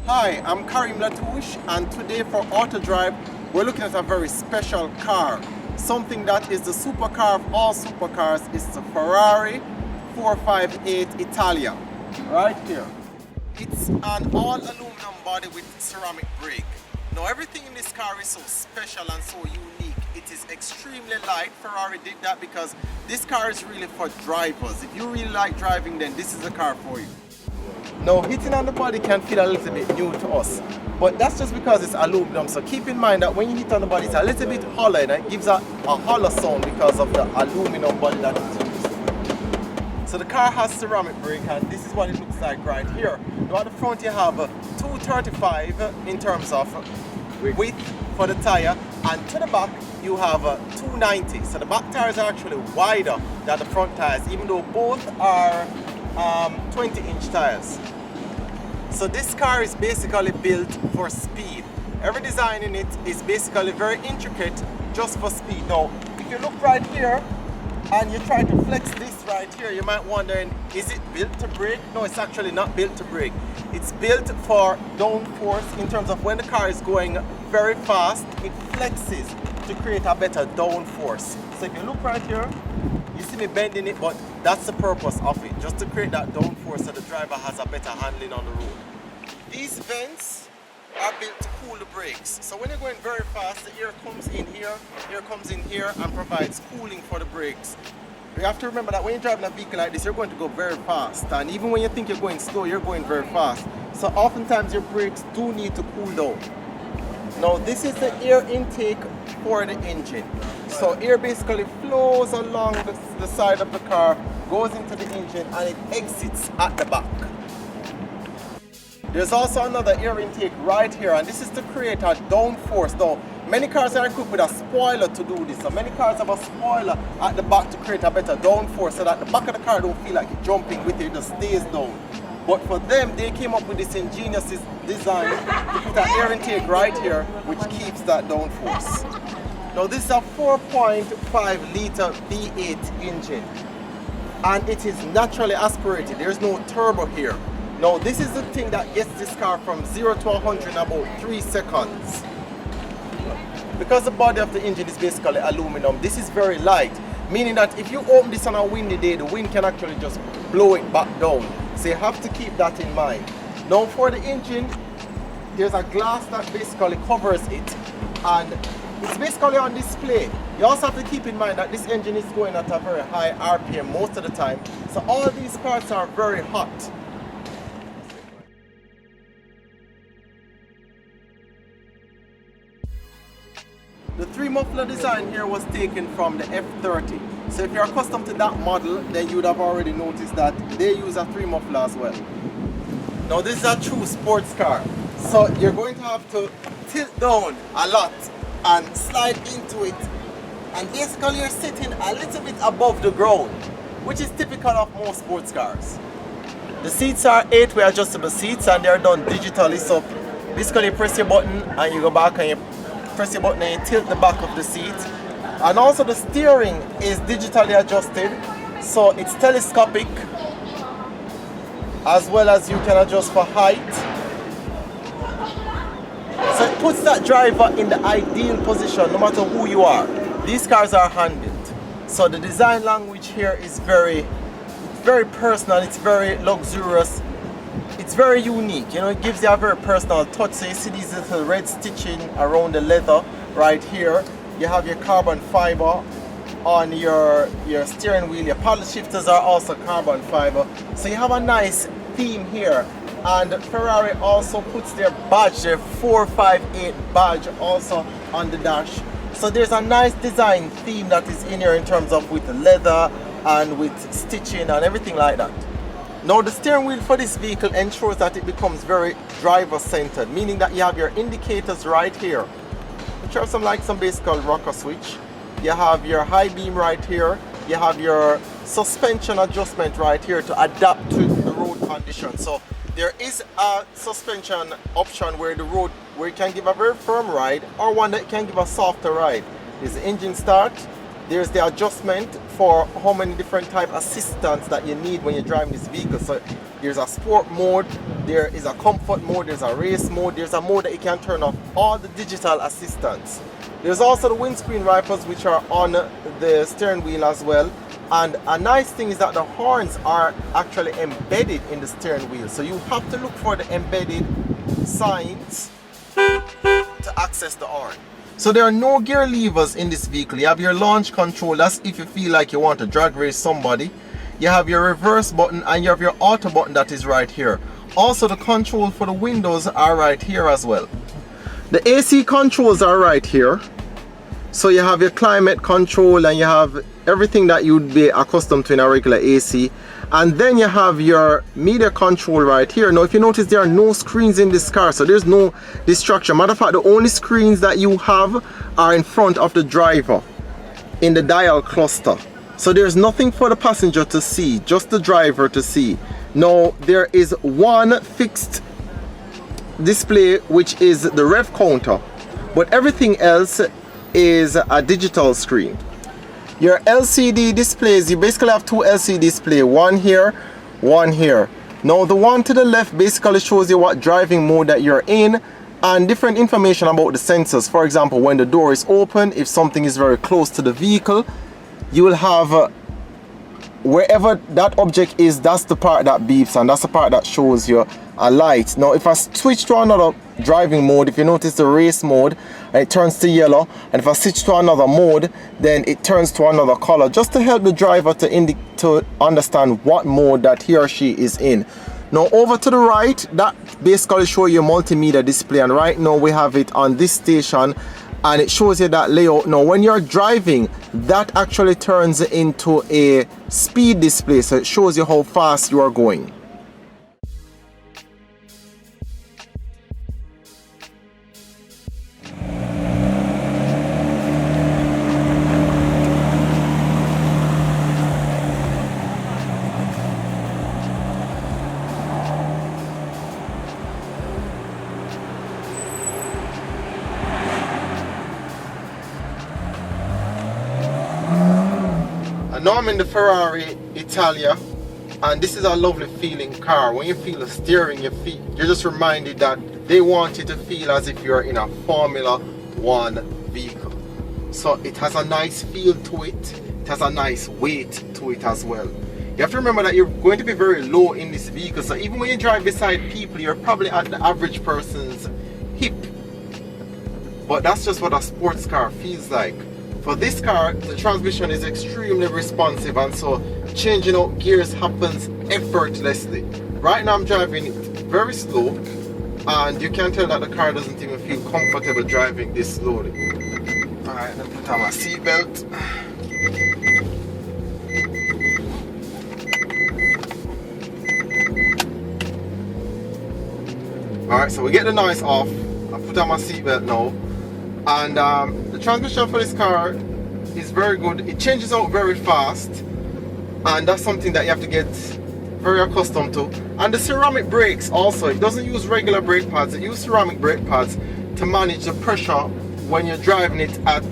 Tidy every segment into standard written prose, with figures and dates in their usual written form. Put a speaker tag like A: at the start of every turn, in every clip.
A: Hi, I'm Karim Latouche, and today for Auto Drive we're looking at a very special car. Something that is the supercar of all supercars. It's the Ferrari 458 Italia, right here. It's an all aluminum body with ceramic brake. Now everything in this car is so special and so unique. It is extremely light. Ferrari did that because this car is really for drivers. If you really like driving, then this is the car for you. Now hitting on the body can feel a little bit new to us, but that's just because it's aluminum. So keep in mind that when you hit on the body, it's a little bit hollow, and it gives a hollow sound because of the aluminum body that it's used. So the car has ceramic brake, and this is what it looks like right here. Now at the front you have 235 in terms of width for the tire, and to the back you have 290. So the back tires are actually wider than the front tires, even though both are 20-inch tires. So this car is basically built for speed. Every design in it is basically very intricate just for speed. Now, if you look right here and you try to flex this right here, you might wonder, is it built to brake? No, it's actually not built to brake. It's built for downforce in terms of when the car is going very fast, it flexes to create a better downforce. So if you look right here, you see me bending it, but that's the purpose of it, just to create that downforce so the driver has a better handling on the road. These vents are built to cool the brakes. So when you're going very fast, the air comes in here, air comes in here and provides cooling for the brakes. You have to remember that when you're driving a vehicle like this, you're going to go very fast. And even when you think you're going slow, you're going very fast. So oftentimes your brakes do need to cool down. Now this is the air intake for the engine. So air basically flows along the side of the car, goes into the engine, and it exits at the back. There's also another air intake right here, and this is to create a downforce. Now, many cars are equipped with a spoiler to do this. So many cars have a spoiler at the back to create a better downforce so that the back of the car don't feel like it's jumping with it, it just stays down. But for them, they came up with this ingenious design to put an air intake right here, which keeps that downforce. Now this is a 4.5 litre V8 engine, and it is naturally aspirated. There's no turbo here. Now this is the thing that gets this car from 0 to 100 in about 3 seconds. Because the body of the engine is basically aluminum, this is very light, meaning that if you open this on a windy day, the wind can actually just blow it back down. So you have to keep that in mind. Now for the engine, there's a glass that basically covers it, and it's basically on display. You also have to keep in mind that this engine is going at a very high RPM most of the time, so all these parts are very hot. The 3 muffler design here was taken from the F30. So if you're accustomed to that model, then you would have already noticed that they use a 3 muffler as well. Now this is a true sports car. So you're going to have to tilt down a lot and slide into it. And basically you're sitting a little bit above the ground, which is typical of most sports cars. The seats are 8-way adjustable seats, and they're done digitally. So basically you press your button and you go back, and you press your button and you tilt the back of the seat. And also the steering is digitally adjusted, so it's telescopic, as well as you can adjust for height. So it puts that driver in the ideal position no matter who you are. These cars are hand-built, so the design language here is very personal, it's very luxurious, it's very unique. You know, it gives you a very personal touch. So you see these little red stitching around the leather right here. You have your carbon fiber on your steering wheel. Your paddle shifters are also carbon fiber. So you have a nice theme here. And Ferrari also puts their badge, their 458 badge, also on the dash. So there's a nice design theme that is in here in terms of with the leather and with stitching and everything like that. Now the steering wheel for this vehicle ensures that it becomes very driver-centered, meaning that you have your indicators right here, which are some basic rocker switch. You have your high beam right here. You have your suspension adjustment right here to adapt to the road conditions. So there is a suspension option where you can give a very firm ride, or one that can give a softer ride. There's the engine start. There's the adjustment for how many different type assistance that you need when you're driving this vehicle. So There's a sport mode, there is a comfort mode, there's a race mode, there's a mode that you can turn off all the digital assistants. There's also the windscreen wipers which are on the steering wheel as well. And a nice thing is that the horns are actually embedded in the steering wheel. So you have to look for the embedded signs to access the horn. So there are no gear levers in this vehicle. You have your launch control, that's if you feel like you want to drag race somebody. You have your reverse button and you have your auto button that is right here. Also the control for the windows are right here as well. The AC controls are right here. So you have your climate control and you have everything that you'd be accustomed to in a regular AC. And then you have your media control right here. Now if you notice, there are no screens in this car, so there's no distraction. Matter of fact, the only screens that you have are in front of the driver in the dial cluster. So there's nothing for the passenger to see, just the driver to see. Now there is one fixed display which is the rev counter, but everything else is a digital screen. Your LCD displays, you basically have two LCD displays, one here, one here. Now the one to the left basically shows you what driving mode that you're in and different information about the sensors. For example, when the door is open, if something is very close to the vehicle, you will have wherever that object is, that's the part that beeps and that's the part that shows you a light. Now if I switch to another driving mode, if you notice the race mode, it turns to yellow, and if I switch to another mode, then it turns to another color, just to help the driver to understand what mode that he or she is in. Now over to the right, that basically shows you a multimedia display, and right now we have it on this station and it shows you that layout. Now when you're driving, that actually turns into a speed display, so it shows you how fast you are going. Now I'm in the Ferrari Italia, and this is a lovely feeling car. When you feel the steering, you're just reminded that they want you to feel as if you're in a Formula 1 vehicle. So it has a nice feel to it, it has a nice weight to it as well. You have to remember that you're going to be very low in this vehicle, so even when you drive beside people, you're probably at the average person's hip. But that's just what a sports car feels like. For this car, the transmission is extremely responsive, and so changing out gears happens effortlessly. Right now I'm driving it very slow, and you can tell that the car doesn't even feel comfortable driving this slowly. Alright, let me put on my seatbelt. Alright, so we get the noise off. I put on my seatbelt now. And the transmission for this car is very good. It changes out very fast, and that's something that you have to get very accustomed to. And the ceramic brakes also, it doesn't use regular brake pads, it uses ceramic brake pads to manage the pressure when you're driving it at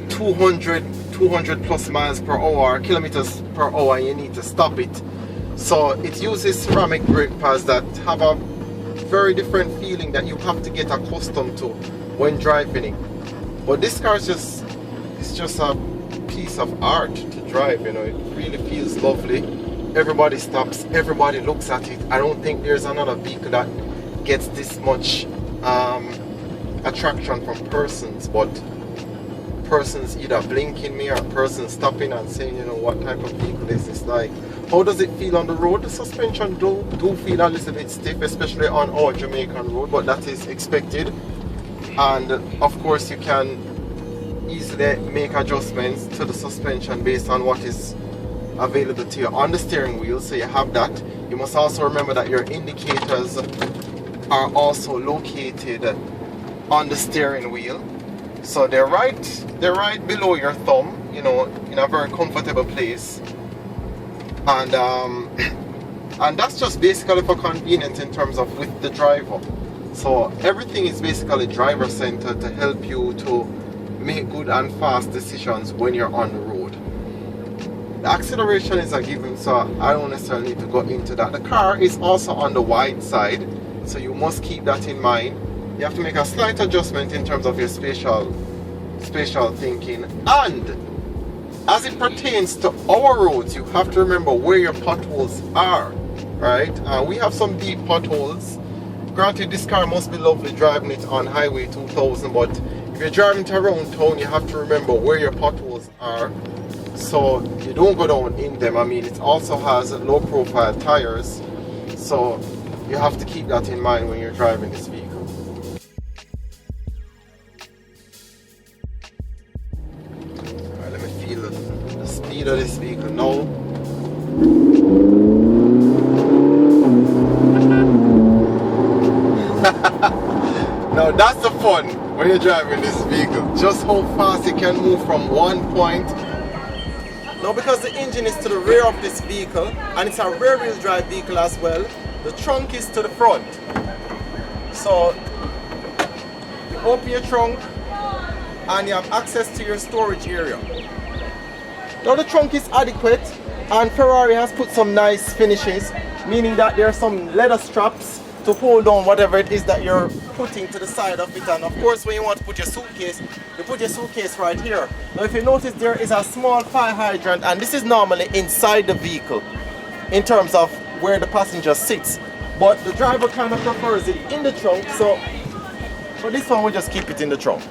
A: 200 plus miles per hour, kilometers per hour, and you need to stop it. So it uses ceramic brake pads that have a very different feeling that you have to get accustomed to when driving it. But this car is just a piece of art to drive, you know. It really feels lovely. Everybody stops, everybody looks at it. I don't think there's another vehicle that gets this much attraction from persons, but persons either blinking me or persons stopping and saying, you know, what type of vehicle is this like? How does it feel on the road? The suspension do feel a little bit stiff, especially on our Jamaican road, but that is expected. And of course you can easily make adjustments to the suspension based on what is available to you on the steering wheel, so you have that. You must also remember that your indicators are also located on the steering wheel, so they're right below your thumb, you know, in a very comfortable place. And that's just basically for convenience in terms of with the driver. So everything is basically driver centered to help you to make good and fast decisions when you're on the road. The acceleration is a given, so I don't necessarily need to go into that. The car is also on the wide side, so you must keep that in mind. You have to make a slight adjustment in terms of your spatial thinking. And as it pertains to our roads, you have to remember where your potholes are, right? We have some deep potholes. Granted, this car must be lovely driving it on Highway 2000, but if you're driving to around town, you have to remember where your potholes are, so you don't go down in them. I mean, it also has low profile tires, so you have to keep that in mind when you're driving this vehicle. Alright, let me feel the speed of this vehicle now. Now that's the fun when you're driving this vehicle, just how fast it can move from one point. Now, because the engine is to the rear of this vehicle and it's a rear wheel drive vehicle as well, the trunk is to the front. So you open your trunk and you have access to your storage area. Now the trunk is adequate, and Ferrari has put some nice finishes, meaning that there are some leather straps to hold on whatever it is that you're putting to the side of it. And of course, when you want to put your suitcase, you put your suitcase right here. Now if you notice, there is a small fire hydrant, and this is normally inside the vehicle in terms of where the passenger sits, but the driver kind of prefers it in the trunk, so for this one we'll just keep it in the trunk.